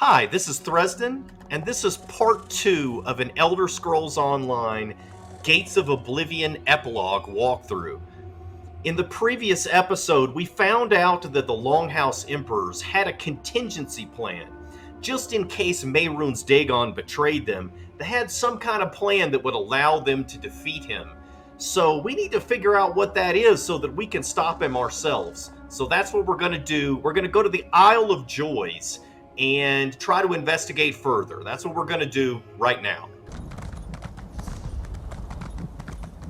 Hi, this is Thresden, and this is part 2 of an Elder Scrolls Online Gates of Oblivion Epilogue walkthrough. In the previous episode, we found out that the Longhouse Emperors had a contingency plan. Just in case Mehrunes Dagon betrayed them, they had some kind of plan that would allow them to defeat him. So we need to figure out what that is so that we can stop him ourselves. So that's what we're going to do. We're going to go to the Isle of Joys and try to investigate further. That's what we're going to do right now.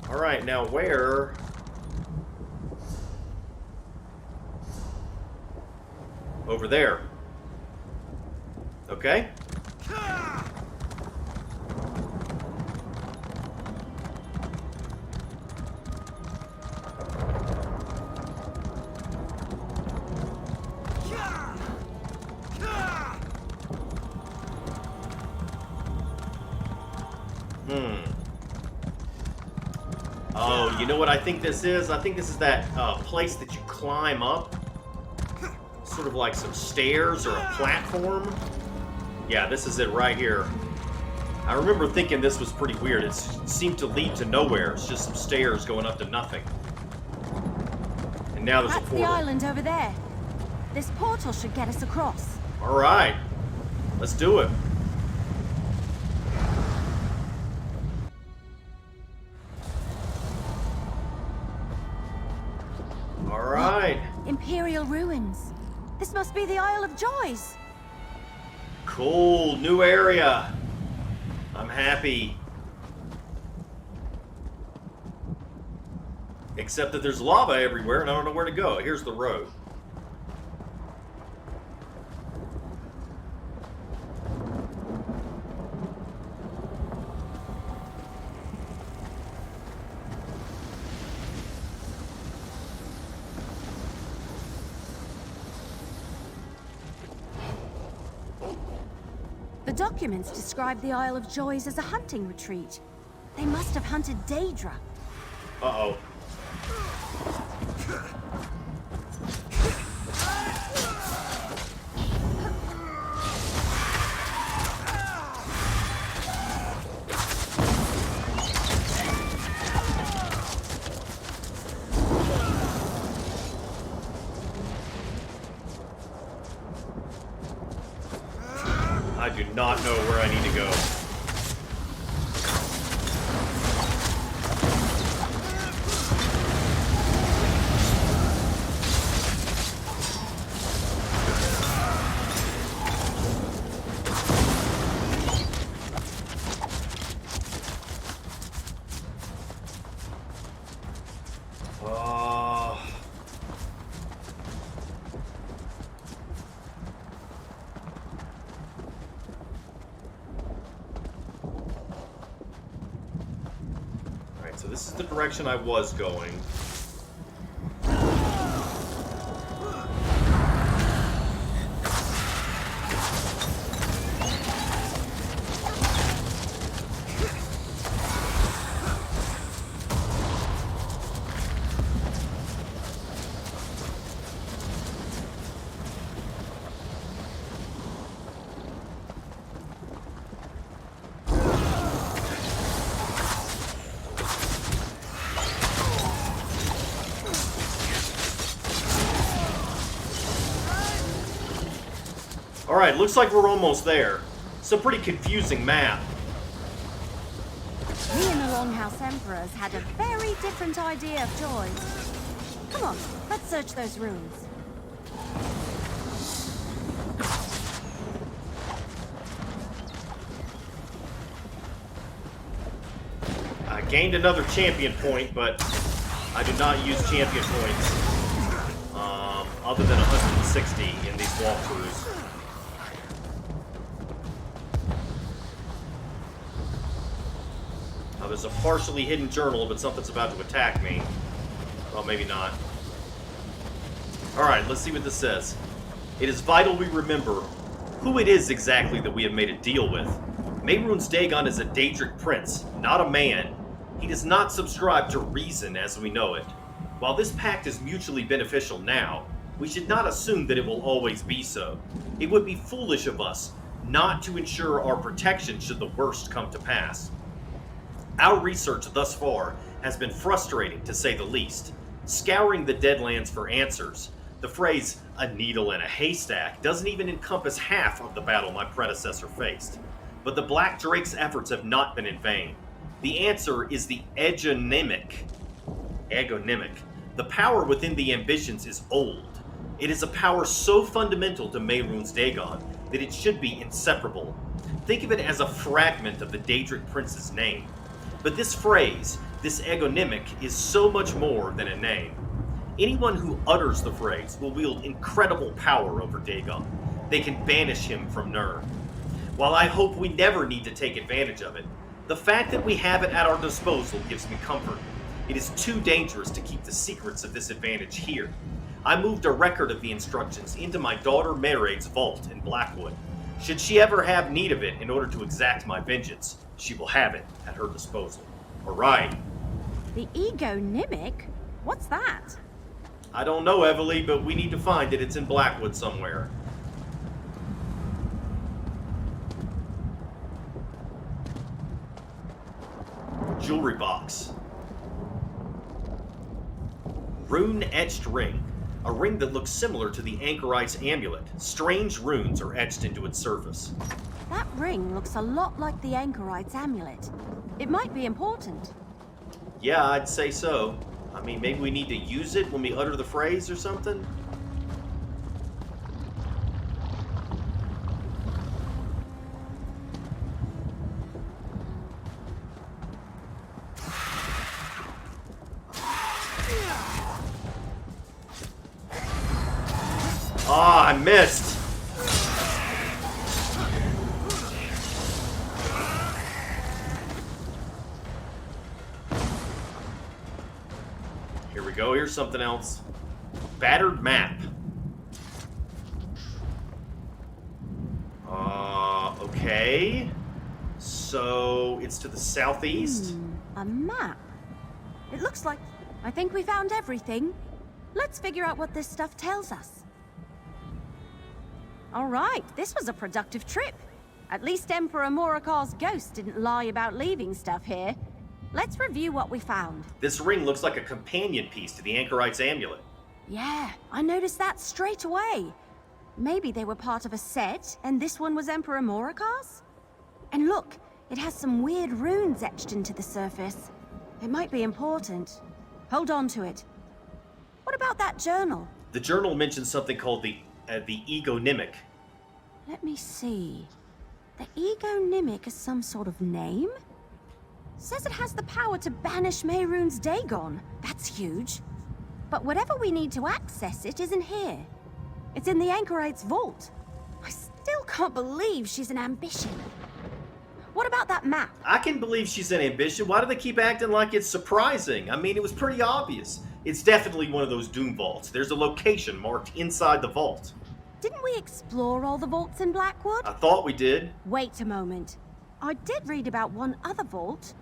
All right, now where... Over there. Okay. Oh, you know what I think this is? I think this is that place that you climb up. Sort of like some stairs or a platform. Yeah, this is it right here. I remember thinking this was pretty weird. It seemed to lead to nowhere. It's just some stairs going up to nothing. And now there's a portal. That's the island over there. This portal should get us across. All right. Let's do it. All right. Imperial ruins. This must be the Isle of Joys. Cool, new area. I'm happy. Except that there's lava everywhere and I don't know where to go. Here's the road. The documents describe the Isle of Joys as a hunting retreat. They must have hunted Daedra. Uh-oh. I do not know where I need to go. So this is the direction I was going. Alright, looks like we're almost there. It's a pretty confusing map. Me and the Longhouse Emperors had a very different idea of Joys. Come on, let's search those ruins. I gained another champion point, but I do not use champion points other than 160 in these walkthroughs. Now, there's a partially hidden journal, but something's about to attack me. Well, maybe not. Alright, let's see what this says. It is vital we remember who it is exactly that we have made a deal with. Mehrunes Dagon is a Daedric prince, not a man. He does not subscribe to reason as we know it. While this pact is mutually beneficial now, we should not assume that it will always be so. It would be foolish of us not to ensure our protection should the worst come to pass. Our research thus far has been frustrating, to say the least. Scouring the Deadlands for answers, the phrase, "a needle in a haystack," doesn't even encompass half of the battle my predecessor faced. But the Black Drake's efforts have not been in vain. The answer is the Egonymic. The power within the ambitions is old. It is a power so fundamental to Mehrunes Dagon that it should be inseparable. Think of it as a fragment of the Daedric Prince's name. But this phrase, this Egonymic, is so much more than a name. Anyone who utters the phrase will wield incredible power over Dagon. They can banish him from Nirn. While I hope we never need to take advantage of it, the fact that we have it at our disposal gives me comfort. It is too dangerous to keep the secrets of this advantage here. I moved a record of the instructions into my daughter Merade's vault in Blackwood. Should she ever have need of it in order to exact my vengeance, she will have it at her disposal. Alright. The Egonymic? What's that? I don't know, Eveli, but we need to find it. It's in Blackwood somewhere. Jewelry box. Rune-Etched Ring. A ring that looks similar to the Anchorite's amulet. Strange runes are etched into its surface. That ring looks a lot like the Anchorite's amulet. It might be important. Yeah, I'd say so. I mean, maybe we need to use it when we utter the phrase or something? Ah, I missed! Here we go, here's something else. Battered map. Okay. So, it's to the southeast? A map. It looks like... I think we found everything. Let's figure out what this stuff tells us. Alright, this was a productive trip. At least Emperor Morikar's ghost didn't lie about leaving stuff here. Let's review what we found. This ring looks like a companion piece to the Anchorite's amulet. Yeah, I noticed that straight away. Maybe they were part of a set, and this one was Emperor Morikar's? And look, it has some weird runes etched into the surface. It might be important. Hold on to it. What about that journal? The journal mentions something called the Egonymic. Let me see. The Egonymic is some sort of name? Says it has the power to banish Mehrunes Dagon. That's huge. But whatever we need to access it isn't here. It's in the Anchorite's vault. I still can't believe she's an ambition. What about that map? I can believe she's an ambition. Why do they keep acting like it's surprising? I mean, it was pretty obvious. It's definitely one of those Doomvaults. There's a location marked inside the vault. Didn't we explore all the vaults in Blackwood? I thought we did. Wait a moment. I did read about one other vault.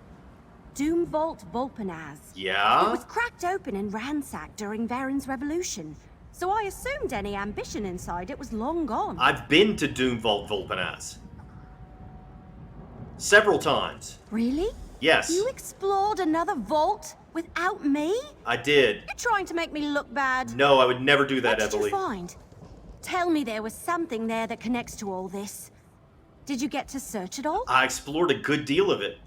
Doomvault Vulpinaz. Yeah? It was cracked open and ransacked during Varen's revolution. So I assumed any ambition inside it was long gone. I've been to Doomvault Vulpinaz. Several times. Really? Yes. You explored another vault without me? I did. You're trying to make me look bad. No, I would never do that, What did Eveli. you find? Tell me there was something there that connects to all this. Did you get to search it all? I explored a good deal of it.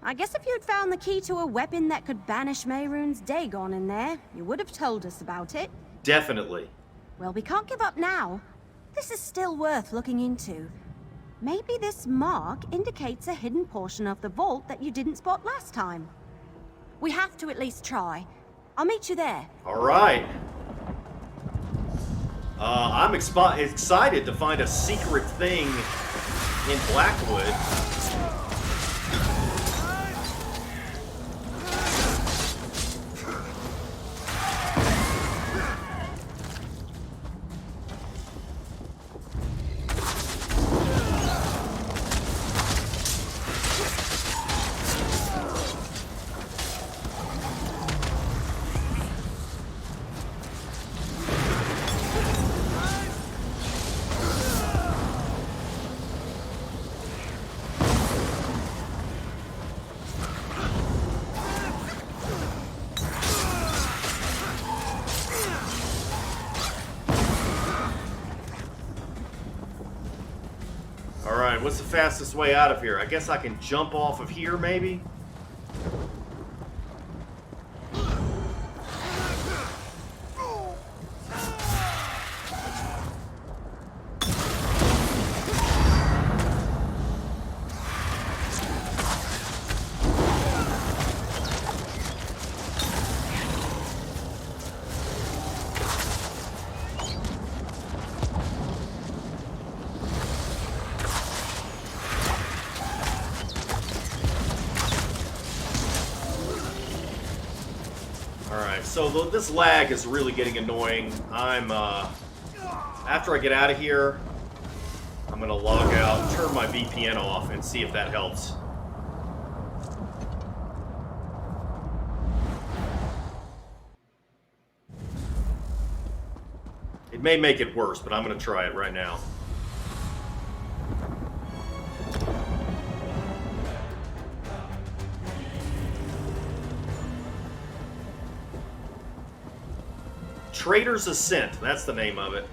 I guess if you'd found the key to a weapon that could banish Mehrunes Dagon in there, you would have told us about it. Definitely. Well, we can't give up now. This is still worth looking into. Maybe this mark indicates a hidden portion of the vault that you didn't spot last time. We have to at least try. I'll meet you there. All right. I'm excited to find a secret thing in Blackwood. Alright, what's the fastest way out of here? I guess I can jump off of here, maybe? So this lag is really getting annoying. After I get out of here, I'm gonna log out, turn my VPN off, and see if that helps. It may make it worse, but I'm gonna try it right now. Trader's Ascent, that's the name of it.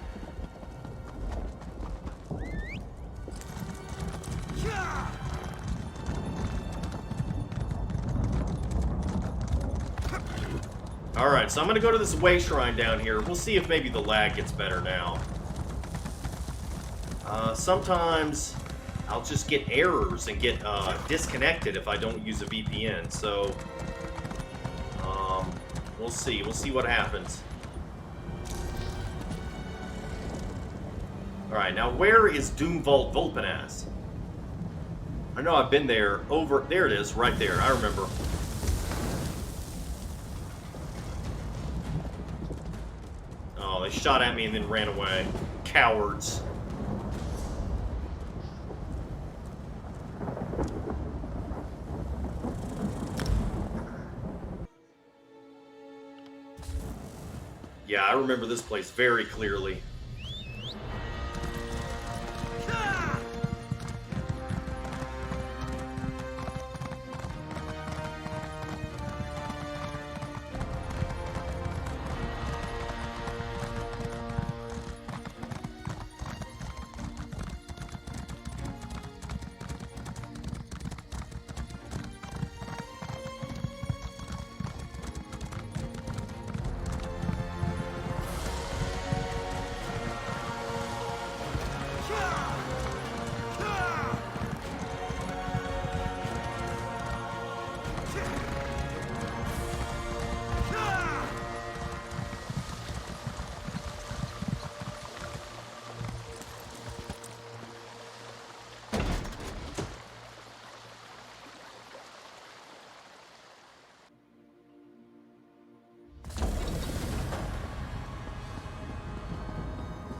Alright, so I'm going to go to this way shrine down here. We'll see if maybe the lag gets better now. Sometimes I'll just get errors and get disconnected if I don't use a VPN, so we'll see. We'll see what happens. Alright, now where is Doomvault Vulpinaz? I know I've been there. Over there it is, right there. I remember. Oh, they shot at me and then ran away. Cowards. Yeah, I remember this place very clearly.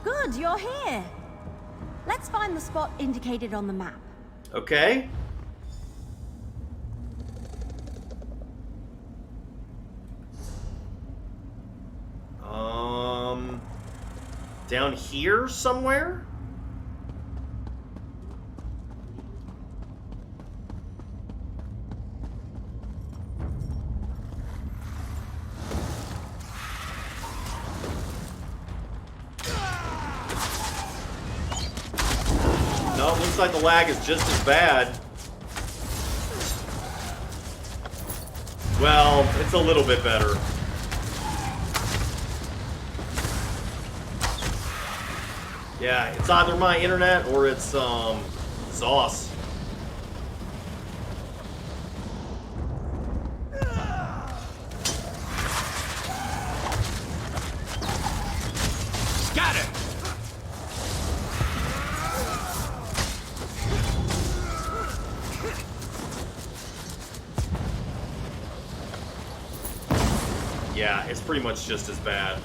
Good, you're here. Let's find the spot indicated on the map. Okay. Down here somewhere? No, it looks like the lag is just as bad. Well, it's a little bit better. Yeah, it's either my internet or it's sauce. Got it. Yeah, it's pretty much just as bad.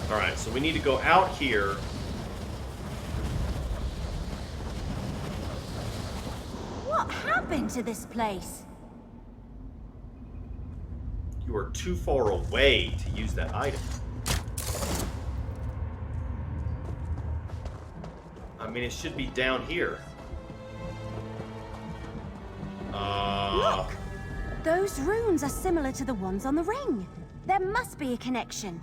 Alright, so we need to go out here. What happened to this place? You are too far away to use that item. I mean, it should be down here. Look! Those runes are similar to the ones on the ring. There must be a connection.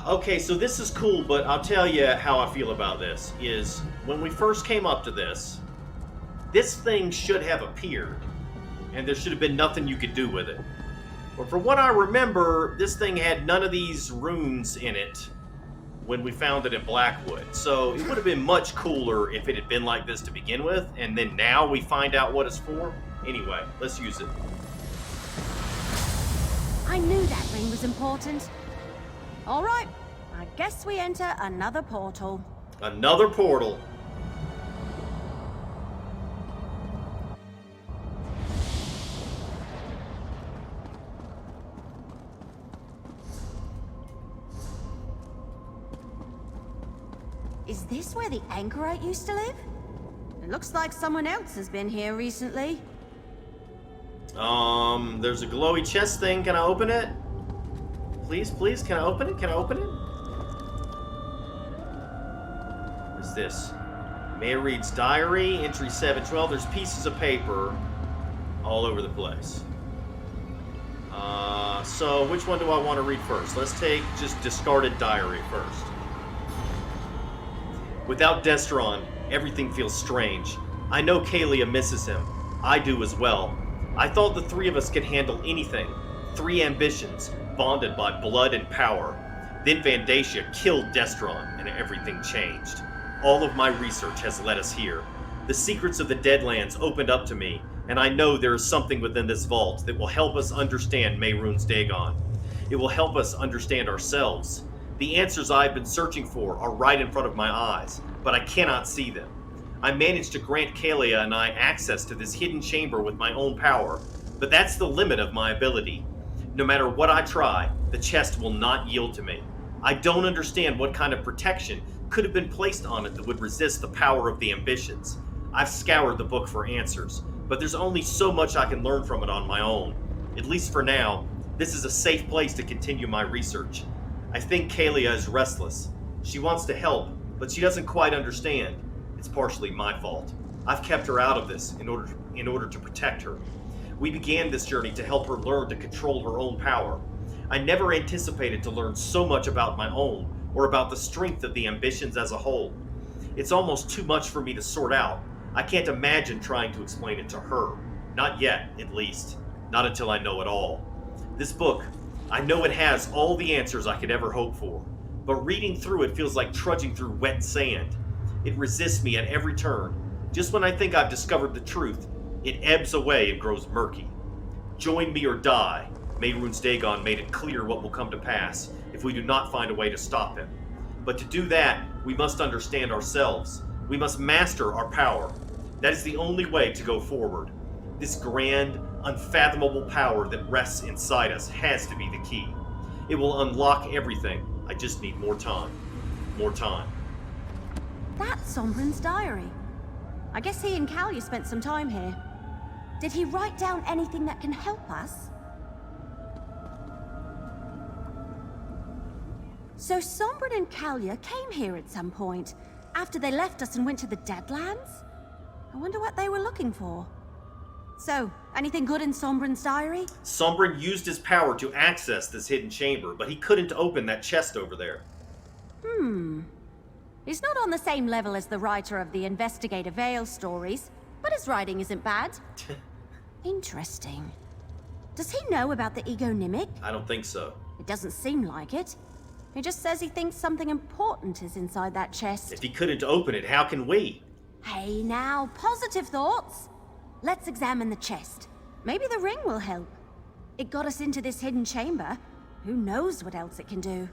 Okay, so this is cool, but I'll tell you how I feel about this. Is when we first came up to this thing should have appeared, and there should have been nothing you could do with it. But from what I remember, this thing had none of these runes in it when we found it in Blackwood. So it would have been much cooler if it had been like this to begin with, and then now we find out what it's for. Anyway, let's use it. I knew that ring was important. All right, I guess we enter another portal. Another portal. Is this where the anchorite used to live? It looks like someone else has been here recently. There's a glowy chest thing. Can I open it? Please, please, can I open it? Can I open it? What's this? Mehrunes diary, entry 712. There's pieces of paper all over the place. So which one do I want to read first? Let's take just discarded diary first. Without Destron, everything feels strange. I know Kalia misses him. I do as well. I thought the three of us could handle anything. 3 ambitions, bonded by blood and power. Then Vandacia killed Destron, and everything changed. All of my research has led us here. The secrets of the Deadlands opened up to me, and I know there is something within this vault that will help us understand Mehrunes Dagon. It will help us understand ourselves. The answers I've been searching for are right in front of my eyes, but I cannot see them. I managed to grant Kalia and I access to this hidden chamber with my own power, but that's the limit of my ability. No matter what I try, the chest will not yield to me. I don't understand what kind of protection could have been placed on it that would resist the power of the ambitions. I've scoured the book for answers, but there's only so much I can learn from it on my own. At least for now, this is a safe place to continue my research. I think Kalia is restless. She wants to help, but she doesn't quite understand. It's partially my fault. I've kept her out of this in order to protect her. We began this journey to help her learn to control her own power. I never anticipated to learn so much about my own, or about the strength of the ambitions as a whole. It's almost too much for me to sort out. I can't imagine trying to explain it to her. Not yet, at least. Not until I know it all. This book, I know it has all the answers I could ever hope for, but reading through it feels like trudging through wet sand. It resists me at every turn. Just when I think I've discovered the truth, it ebbs away and grows murky. Join me or die. Mehrunes Dagon made it clear what will come to pass if we do not find a way to stop him. But to do that, we must understand ourselves. We must master our power. That is the only way to go forward. This grand, unfathomable power that rests inside us has to be the key. It will unlock everything. I just need more time. More time. That's Sombren's diary. I guess he and Kalia spent some time here. Did he write down anything that can help us? So Sombren and Kalia came here at some point, after they left us and went to the Deadlands? I wonder what they were looking for. So, anything good in Sombren's diary? Sombren used his power to access this hidden chamber, but he couldn't open that chest over there. He's not on the same level as the writer of the Investigator Vale stories, but his writing isn't bad. Interesting. Does he know about the Ego-Nimic? I don't think so. It doesn't seem like it. He just says he thinks something important is inside that chest. If he couldn't open it, how can we? Hey now, positive thoughts. Let's examine the chest. Maybe the ring will help. It got us into this hidden chamber. Who knows what else it can do?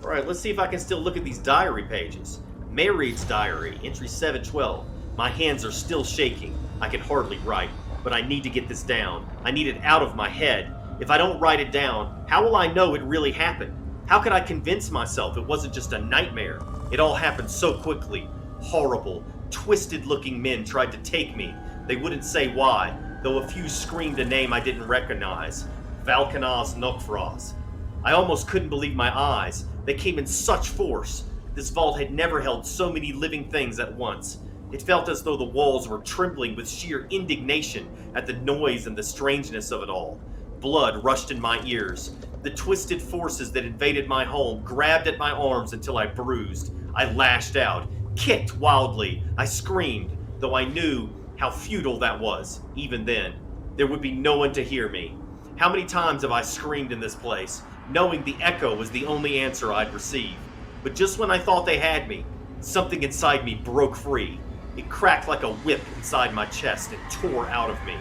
Alright, let's see if I can still look at these diary pages. Mehrunes diary, entry 712. My hands are still shaking. I can hardly write, but I need to get this down. I need it out of my head. If I don't write it down, how will I know it really happened? How could I convince myself it wasn't just a nightmare? It all happened so quickly. Horrible, twisted-looking men tried to take me. They wouldn't say why, though a few screamed a name I didn't recognize. Vulpinaz Nokfraz. I almost couldn't believe my eyes. They came in such force. This vault had never held so many living things at once. It felt as though the walls were trembling with sheer indignation at the noise and the strangeness of it all. Blood rushed in my ears. The twisted forces that invaded my home grabbed at my arms until I bruised. I lashed out, kicked wildly. I screamed, though I knew how futile that was. Even then, there would be no one to hear me. How many times have I screamed in this place, knowing the echo was the only answer I'd receive? But just when I thought they had me, something inside me broke free. It cracked like a whip inside my chest and tore out of me.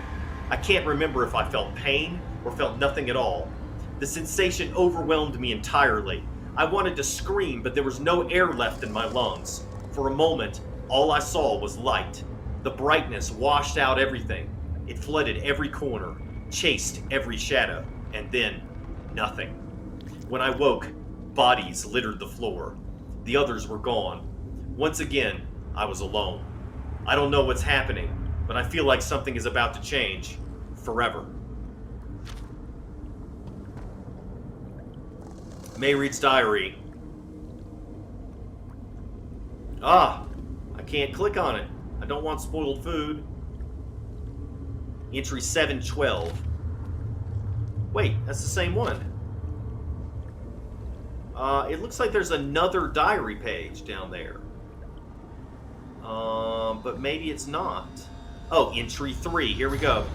I can't remember if I felt pain or felt nothing at all. The sensation overwhelmed me entirely. I wanted to scream, but there was no air left in my lungs. For a moment, all I saw was light. The brightness washed out everything. It flooded every corner, chased every shadow, and then nothing. When I woke, bodies littered the floor. The others were gone. Once again, I was alone. I don't know what's happening, but I feel like something is about to change. Forever. Mehrunes diary. I can't click on it. I don't want spoiled food. Entry 712. Wait, that's the same one. It looks like there's another diary page down there. But maybe it's not. Oh, entry 3. Here we go.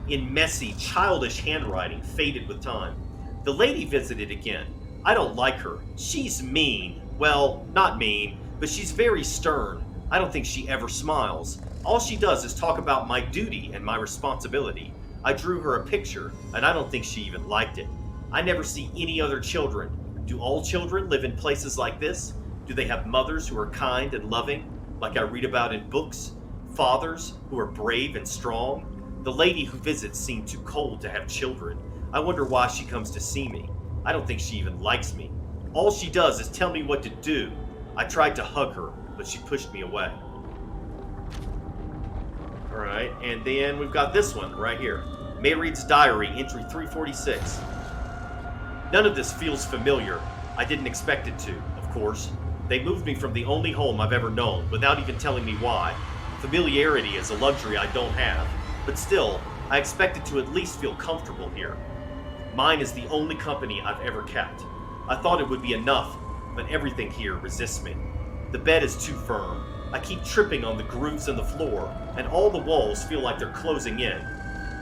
In messy, childish handwriting, faded with time. The lady visited again. I don't like her. She's mean. Well, not mean, but she's very stern. I don't think she ever smiles. All she does is talk about my duty and my responsibility. I drew her a picture, and I don't think she even liked it. I never see any other children. Do all children live in places like this? Do they have mothers who are kind and loving, like I read about in books? Fathers who are brave and strong? The lady who visits seemed too cold to have children. I wonder why she comes to see me. I don't think she even likes me. All she does is tell me what to do. I tried to hug her, but she pushed me away. Alright, and then we've got this one right here. Mehrunes diary, entry 346. None of this feels familiar. I didn't expect it to, of course. They moved me from the only home I've ever known, without even telling me why. Familiarity is a luxury I don't have, but still, I expected to at least feel comfortable here. Mine is the only company I've ever kept. I thought it would be enough, but everything here resists me. The bed is too firm. I keep tripping on the grooves in the floor, and all the walls feel like they're closing in.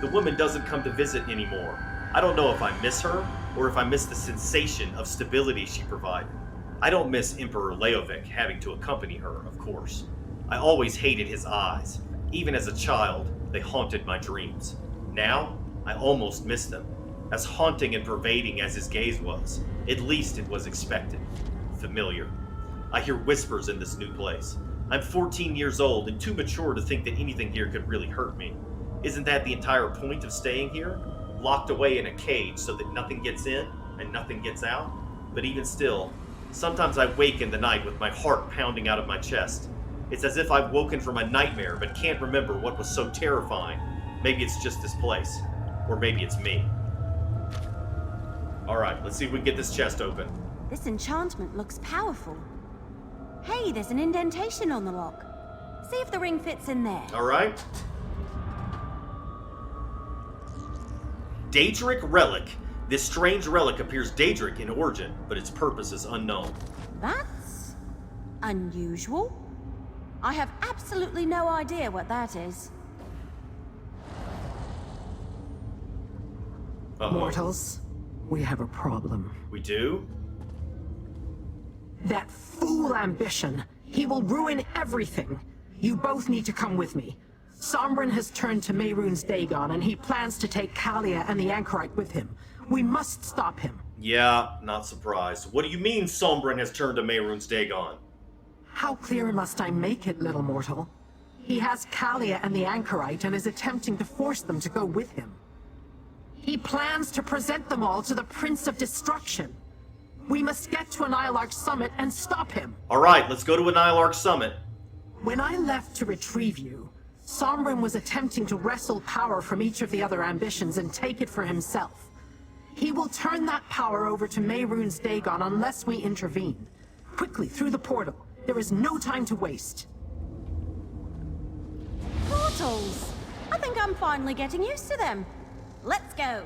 The woman doesn't come to visit anymore. I don't know if I miss her, or if I miss the sensation of stability she provided. I don't miss Emperor Leovic having to accompany her, of course. I always hated his eyes. Even as a child, they haunted my dreams. Now, I almost miss them. As haunting and pervading as his gaze was, at least it was expected. Familiar. I hear whispers in this new place. I'm 14 years old and too mature to think that anything here could really hurt me. Isn't that the entire point of staying here? Locked away in a cage so that nothing gets in and nothing gets out? But even still, sometimes I wake in the night with my heart pounding out of my chest. It's as if I've woken from a nightmare but can't remember what was so terrifying. Maybe it's just this place. Or maybe it's me. Alright, let's see if we can get this chest open. This enchantment looks powerful. Hey, there's an indentation on the lock. See if the ring fits in there. Alright. Daedric Relic. This strange relic appears Daedric in origin, but its purpose is unknown. That's unusual. I have absolutely no idea what that is. Uh-oh. Mortals, we have a problem. We do? That fool ambition. He will ruin everything. You both need to come with me. Sombren has turned to Mehrunes Dagon, and he plans to take Kalia and the Anchorite with him. We must stop him. Yeah, not surprised. What do you mean Sombren has turned to Mehrunes Dagon? How clear must I make it, little mortal? He has Kalia and the Anchorite and is attempting to force them to go with him. He plans to present them all to the Prince of Destruction. We must get to Annihilarch Summit and stop him. Alright, let's go to Annihilarch Summit. When I left to retrieve you, Sombren was attempting to wrestle power from each of the other ambitions and take it for himself. He will turn that power over to Mehrunes Dagon unless we intervene. Quickly, through the portal. There is no time to waste. Portals! I think I'm finally getting used to them. Let's go.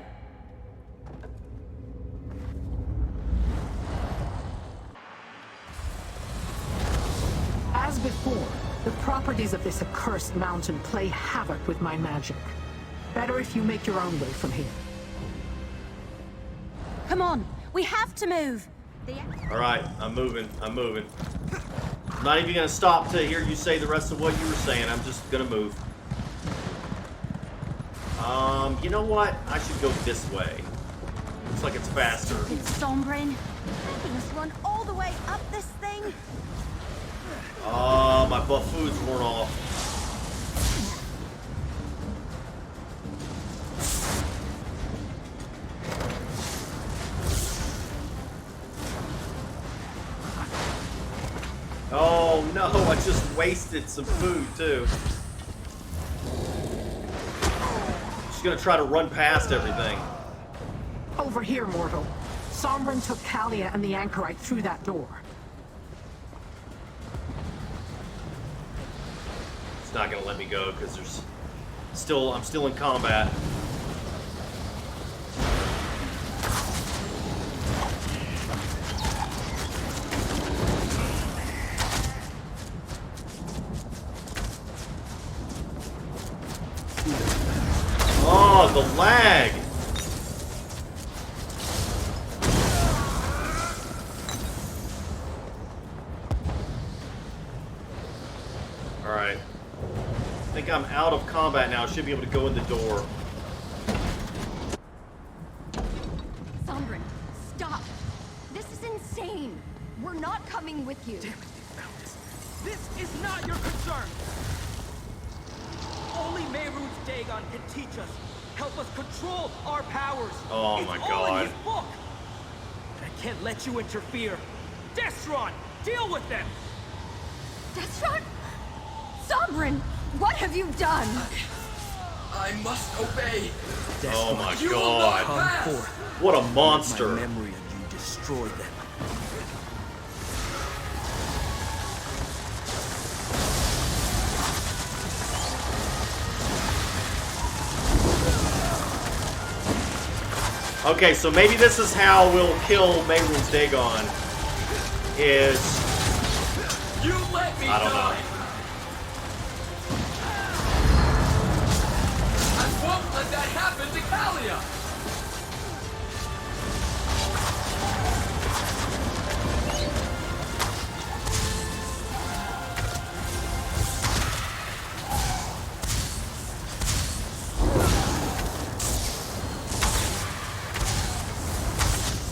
As before, the properties of this accursed mountain play havoc with my magic. Better if you make your own way from here. Come on, we have to move. Alright, I'm moving. I'm not even gonna stop to hear you say the rest of what you were saying. I'm just gonna move. You know what? I should go this way. Looks like it's faster. It's Sombren. Making us run all the way up this thing. Oh, my buffoon's worn off. Oh no, I just wasted some food too. Just gonna try to run past everything. Over here, mortal. Sombren took Kalia and the Anchorite through that door. It's not gonna let me go because I'm still in combat. Oh, the lag! Alright. I think I'm out of combat now. I should be able to go in the door. Sombren, stop! This is insane! We're not coming with you. Damn it, they found us. This is not your concern! Only Mehrunes Dagon can teach us, help us control our powers. Oh it's my all God. in his book. And I can't let you interfere. Destron, deal with them. Destron? Sombren, what have you done? I must obey. Oh my You will not God. Come pass. forth. What a My monster. memory of you destroyed them. Okay, so maybe this is how we'll kill Mehrunes Dagon. Is... You let me I don't know. die. I won't let that happen to Kalia.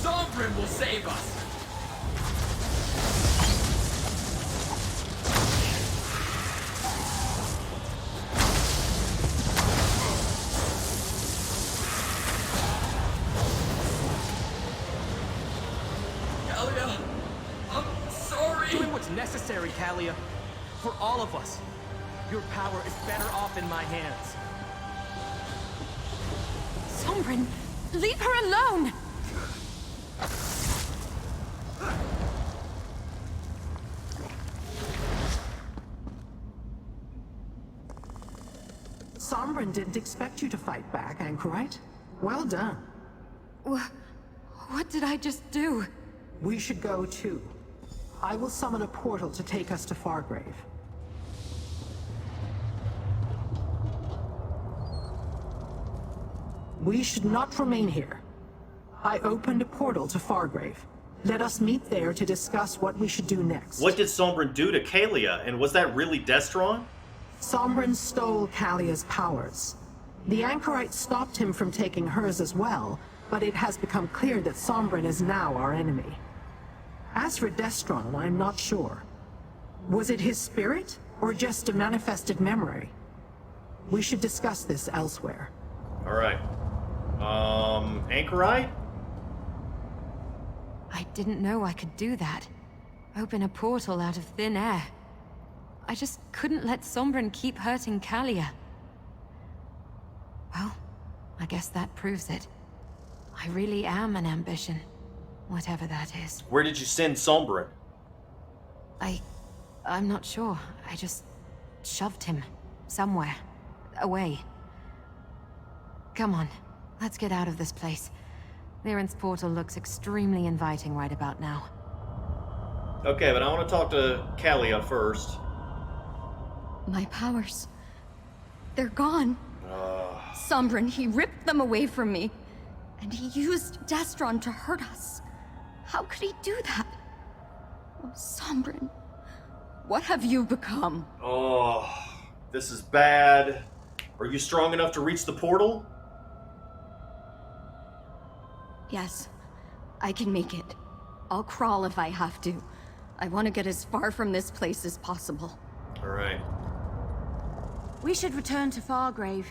Sombren will save us. Kalia, I'm sorry. Doing what's necessary, Kalia. For all of us. Your power is better off in my hands. Sombren, leave her alone! Sombren didn't expect you to fight back, Anchorite. Well done. What did I just do? We should go too. I will summon a portal to take us to Fargrave. We should not remain here. I opened a portal to Fargrave. Let us meet there to discuss what we should do next. What did Sombren do to Kalia? And was that really Destron? Sombren stole Kalia's powers. The Anchorite stopped him from taking hers as well, but it has become clear that Sombren is now our enemy. As for Destron, I'm not sure. Was it his spirit, or just a manifested memory? We should discuss this elsewhere. Alright. Anchorite? I didn't know I could do that. Open a portal out of thin air. I just couldn't let Sombren keep hurting Kalia. Well, I guess that proves it. I really am an ambition, whatever that is. Where did you send Sombren? I'm not sure. I just shoved him somewhere, away. Come on, let's get out of this place. Lyranth's portal looks extremely inviting right about now. Okay, but I want to talk to Kalia first. My powers. They're gone. Sombren, he ripped them away from me. And he used Destron to hurt us. How could he do that? Oh, Sombren. What have you become? Oh, this is bad. Are you strong enough to reach the portal? Yes, I can make it. I'll crawl if I have to. I want to get as far from this place as possible. All right. We should return to Fargrave.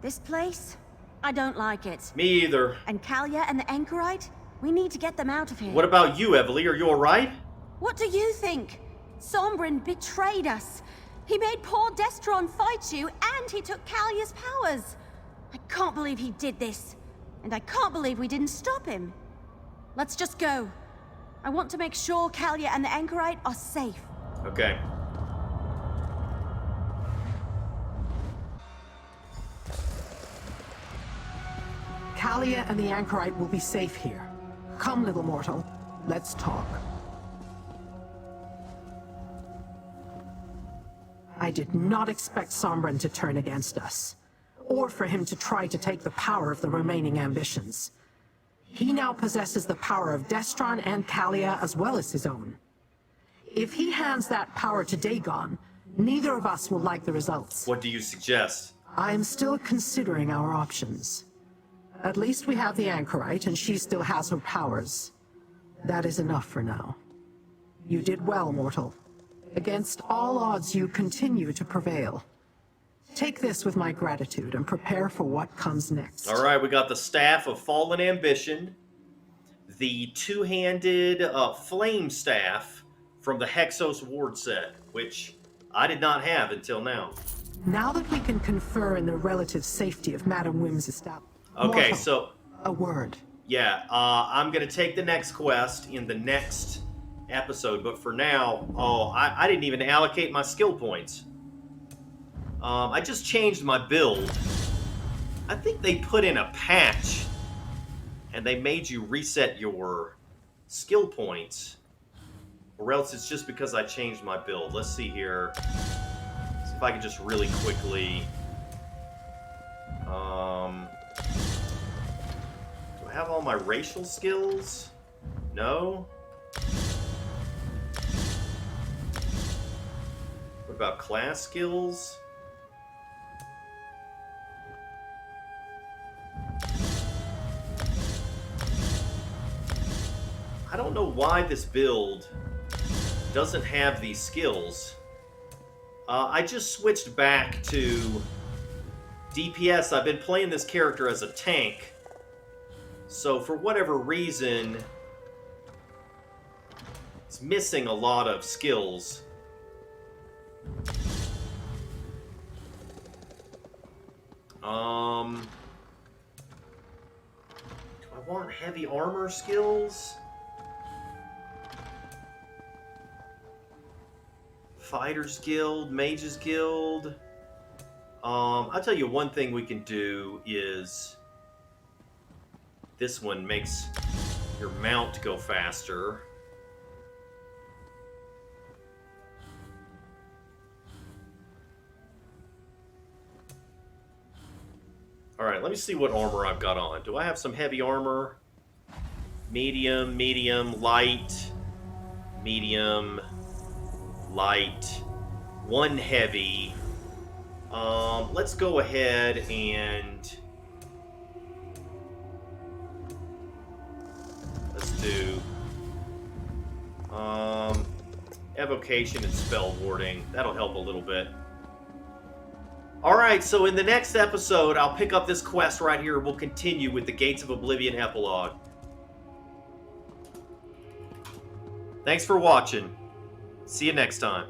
This place? I don't like it. Me either. And Kalia and the Anchorite? We need to get them out of here. What about you, Eveli? Are you alright? What do you think? Sombren betrayed us. He made poor Destron fight you, and he took Kalia's powers. I can't believe he did this. And I can't believe we didn't stop him. Let's just go. I want to make sure Kalia and the Anchorite are safe. Okay. Kalia and the Anchorite will be safe here. Come, little mortal. Let's talk. I did not expect Sombren to turn against us, or for him to try to take the power of the remaining ambitions. He now possesses the power of Destron and Kalia as well as his own. If he hands that power to Dagon, neither of us will like the results. What do you suggest? I am still considering our options. At least we have the Anchorite, and she still has her powers. That is enough for now. You did well, mortal. Against all odds, you continue to prevail. Take this with my gratitude and prepare for what comes next. All right, we got the Staff of Fallen Ambition, the two-handed Flame Staff from the Hexos Ward set, which I did not have until now. Now that we can confer in the relative safety of Madame Wim's establishment. Okay, Mortal, so... a word. Yeah, I'm going to take the next quest in the next episode, but for now, I didn't even allocate my skill points. I just changed my build. I think they put in a patch, and they made you reset your skill points, or else it's just because I changed my build. Let's see here. See if I can just really quickly... do I have all my racial skills? No? What about class skills? I don't know why this build doesn't have these skills. I just switched back to DPS. I've been playing this character as a tank, so for whatever reason, it's missing a lot of skills. Do I want heavy armor skills? Fighters Guild, Mages Guild. I'll tell you one thing we can do is this one makes your mount go faster. Alright, let me see what armor I've got on. Do I have some heavy armor? Medium, medium, light, medium, light, one heavy. Let's go ahead and let's do evocation and spell warding. That'll help a little bit. Alright, so in the next episode, I'll pick up this quest right here. We'll continue with the Gates of Oblivion Epilogue. Thanks for watching. See you next time.